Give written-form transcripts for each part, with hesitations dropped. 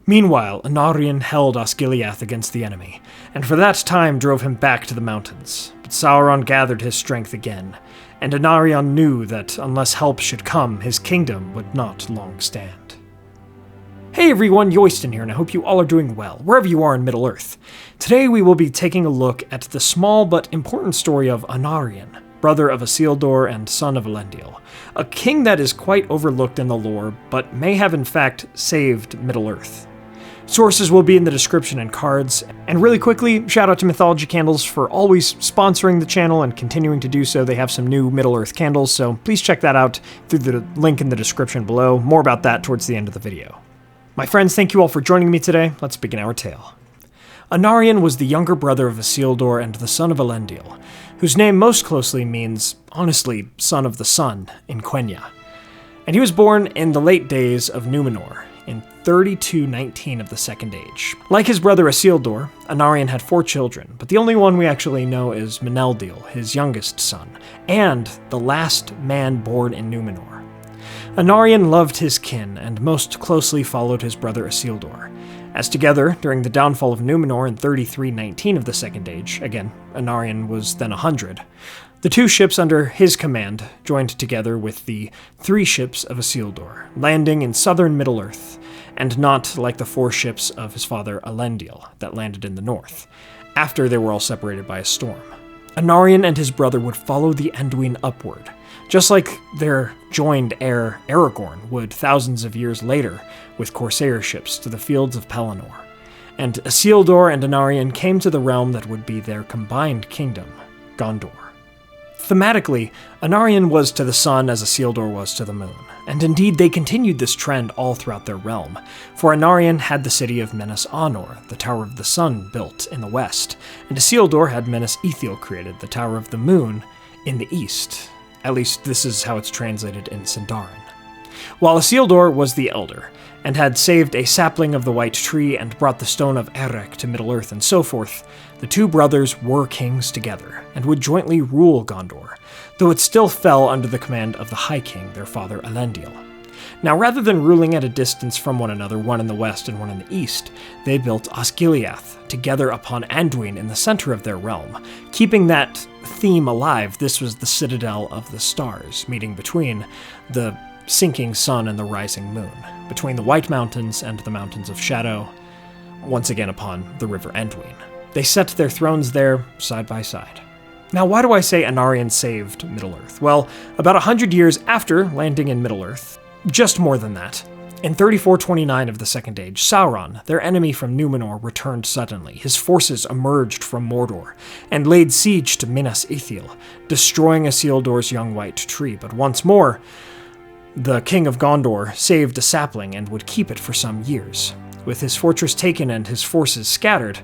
Meanwhile, Anárion held Osgiliath against the enemy, and for that time drove him back to the mountains. But Sauron gathered his strength again, and Anárion knew that unless help should come, his kingdom would not long stand. Hey everyone, Yoyston here, and I hope you all are doing well, wherever you are in Middle-earth. Today we will be taking a look at the small but important story of Anárion, brother of Isildur and son of Elendil, a king that is quite overlooked in the lore, but may have in fact saved Middle-earth. Sources will be in the description and cards, and really quickly, shout out to Mythologie Candles for always sponsoring the channel and continuing to do so. They have some new Middle-earth candles, so please check that out through the link in the description below. More about that towards the end of the video. My friends, thank you all for joining me today. Let's begin our tale. Anárion was the younger brother of Isildur and the son of Elendil, whose name most closely means, honestly, son of the sun in Quenya. And he was born in the late days of Númenor, in 3219 of the Second Age. Like his brother Isildur, Anárion had 4 children, but the only one we actually know is Meneldiel, his youngest son, and the last man born in Númenor. Anárion loved his kin and most closely followed his brother Isildur, as together, during the downfall of Númenor in 3319 of the Second Age, again, Anárion was then 100, the 2 ships under his command joined together with the 3 ships of Isildur, landing in southern Middle-earth, and not like the 4 ships of his father Elendil that landed in the north, after they were all separated by a storm. Anárion and his brother would follow the Anduin upward, just like their joined heir Aragorn would thousands of years later with corsair ships to the fields of Pelennor. And Isildur and Anárion came to the realm that would be their combined kingdom, Gondor. Thematically, Anárion was to the sun as Isildur was to the moon, and indeed they continued this trend all throughout their realm, for Anárion had the city of Minas Anor, the Tower of the Sun, built in the west, and Isildur had Minas Ithil created, the Tower of the Moon, in the east. At least this is how it's translated in Sindarin. While Isildur was the elder, and had saved a sapling of the White Tree and brought the Stone of Erech to Middle-earth and so forth, the 2 brothers were kings together, and would jointly rule Gondor, though it still fell under the command of the High King, their father Elendil. Now, rather than ruling at a distance from one another, one in the west and one in the east, they built Osgiliath together upon Anduin in the center of their realm. Keeping that theme alive, this was the citadel of the stars, meeting between the sinking sun and the rising moon, between the White Mountains and the Mountains of Shadow, once again upon the river Anduin. They set their thrones there, side by side. Now, why do I say Anárion saved Middle-earth? Well, about 100 years after landing in Middle-earth, just more than that, in 3429 of the Second Age, Sauron, their enemy from Númenor, returned suddenly. His forces emerged from Mordor and laid siege to Minas Ithil, destroying Isildur's young White Tree. But once more, the king of Gondor saved a sapling and would keep it for some years. With his fortress taken and his forces scattered,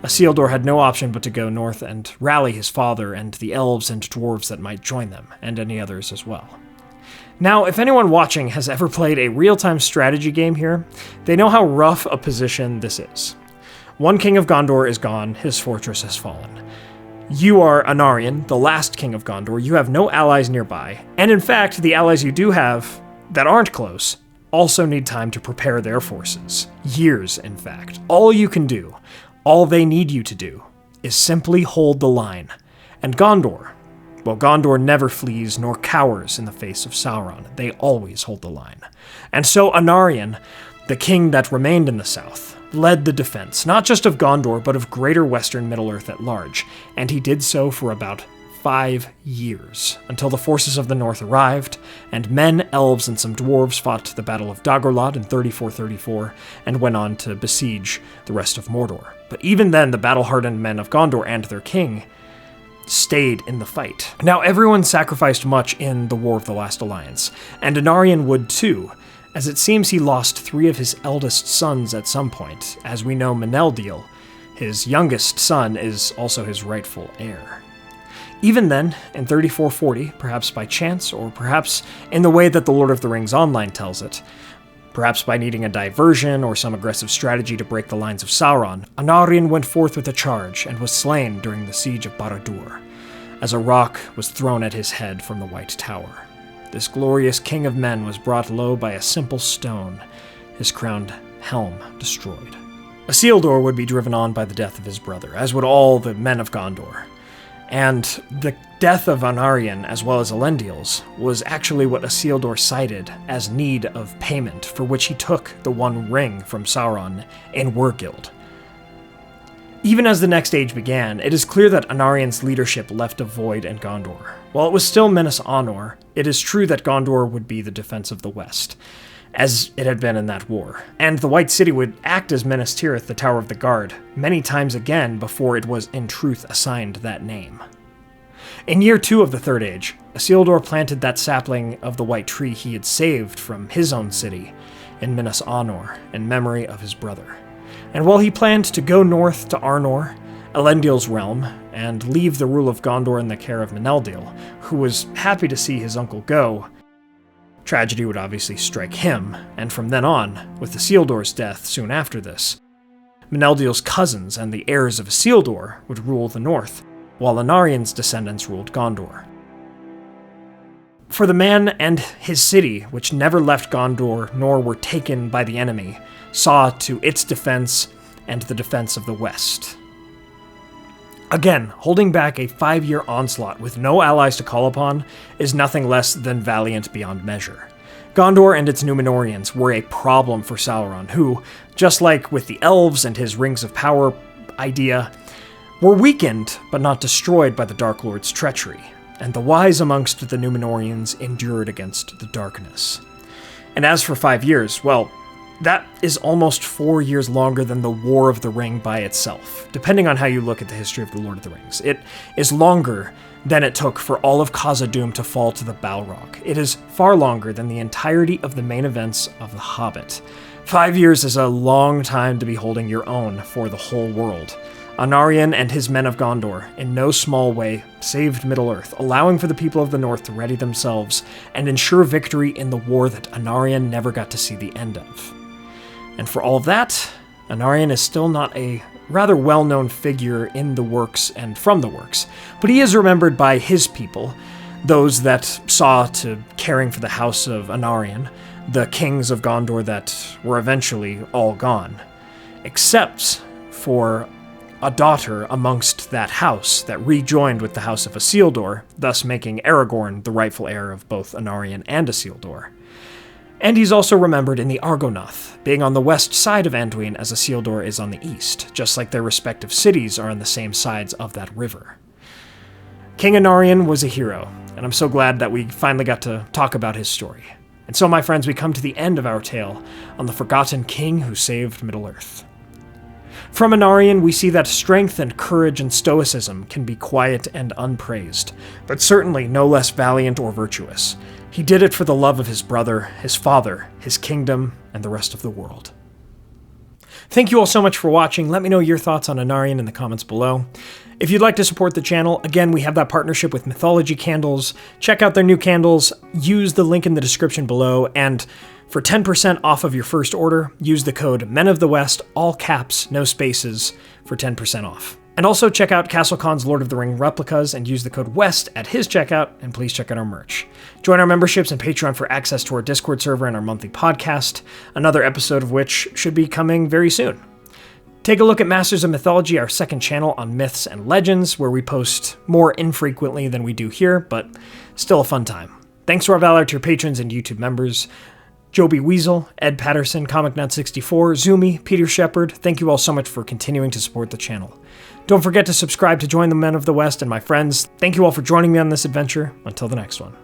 Isildur had no option but to go north and rally his father and the elves and dwarves that might join them, and any others as well. Now, if anyone watching has ever played a real-time strategy game here, they know how rough a position this is. One king of Gondor is gone, his fortress has fallen. You are Anárion, the last king of Gondor, you have no allies nearby, and in fact, the allies you do have, that aren't close, also need time to prepare their forces. Years, in fact. All you can do, all they need you to do, is simply hold the line. And Gondor, well, Gondor never flees nor cowers in the face of Sauron. They always hold the line. And so Anárion, the king that remained in the south, led the defense, not just of Gondor, but of greater western Middle-earth at large, and he did so for about 5 years, until the forces of the north arrived, and men, elves, and some dwarves fought the Battle of Dagorlad in 3434, and went on to besiege the rest of Mordor. But even then, the battle-hardened men of Gondor and their king stayed in the fight. Now, everyone sacrificed much in the War of the Last Alliance, and Anárion would too, as it seems he lost 3 of his eldest sons at some point. As we know, Meneldiel, his youngest son, is also his rightful heir. Even then, in 3440, perhaps by chance, or perhaps in the way that the Lord of the Rings Online tells it, perhaps by needing a diversion or some aggressive strategy to break the lines of Sauron, Anárion went forth with a charge and was slain during the siege of Barad-dûr, as a rock was thrown at his head from the White Tower. This glorious king of men was brought low by a simple stone, his crowned helm destroyed. Isildur would be driven on by the death of his brother, as would all the men of Gondor. And the death of Anárion, as well as Elendil's, was actually what Isildur cited as need of payment, for which he took the One Ring from Sauron in Wergild. Even as the next age began, it is clear that Anarion's leadership left a void in Gondor. While it was still Minas Anor, it is true that Gondor would be the defense of the West, as it had been in that war, and the White City would act as Minas Tirith, the Tower of the Guard, many times again before it was in truth assigned that name. In year 2 of the Third Age, Isildur planted that sapling of the White Tree he had saved from his own city in Minas Anor in memory of his brother. And while he planned to go north to Arnor, Elendil's realm, and leave the rule of Gondor in the care of Meneldil, who was happy to see his uncle go, tragedy would obviously strike him, and from then on, with Isildur's death soon after this, Meneldil's cousins and the heirs of Isildur would rule the north, while Anarion's descendants ruled Gondor. For the man and his city, which never left Gondor nor were taken by the enemy, saw to its defense and the defense of the West. Again, holding back a 5-year onslaught with no allies to call upon is nothing less than valiant beyond measure. Gondor and its Númenóreans were a problem for Sauron, who, just like with the elves and his Rings of Power idea, were weakened but not destroyed by the Dark Lord's treachery, and the wise amongst the Númenóreans endured against the darkness. And as for 5 years, well, that is almost 4 years longer than the War of the Ring by itself, depending on how you look at the history of the Lord of the Rings. It is longer than it took for all of Khazad-dûm to fall to the Balrog. It is far longer than the entirety of the main events of The Hobbit. 5 years is a long time to be holding your own for the whole world. Anárion and his men of Gondor, in no small way, saved Middle-earth, allowing for the people of the North to ready themselves and ensure victory in the war that Anárion never got to see the end of. And for all of that, Anárion is still not a rather well-known figure in the works and from the works, but he is remembered by his people, those that saw to caring for the house of Anárion, the kings of Gondor that were eventually all gone, except for a daughter amongst that house that rejoined with the house of Isildur, thus making Aragorn the rightful heir of both Anárion and Isildur. And he's also remembered in the Argonath, being on the west side of Anduin as Isildur is on the east, just like their respective cities are on the same sides of that river. King Anárion was a hero, and I'm so glad that we finally got to talk about his story. And so, my friends, we come to the end of our tale on the forgotten king who saved Middle-earth. From Anárion, we see that strength and courage and stoicism can be quiet and unpraised, but certainly no less valiant or virtuous. He did it for the love of his brother, his father, his kingdom, and the rest of the world. Thank you all so much for watching. Let me know your thoughts on Anárion in the comments below. If you'd like to support the channel, again, we have that partnership with Mythologie Candles. Check out their new candles, use the link in the description below, and for 10% off of your first order, use the code MENOFTHEWEST, all caps, no spaces, for 10% off. And also check out CastleCon's Lord of the Ring replicas and use the code WEST at his checkout, and please check out our merch. Join our memberships and Patreon for access to our Discord server and our monthly podcast, another episode of which should be coming very soon. Take a look at Masters of Mythology, our second channel on myths and legends, where we post more infrequently than we do here, but still a fun time. Thanks to our Valar tier patrons and YouTube members, Joby Weasel, Ed Patterson, ComicNut64, Zoomi, Peter Sheppard, thank you all so much for continuing to support the channel. Don't forget to subscribe to join the Men of the West, and my friends, thank you all for joining me on this adventure. Until the next one.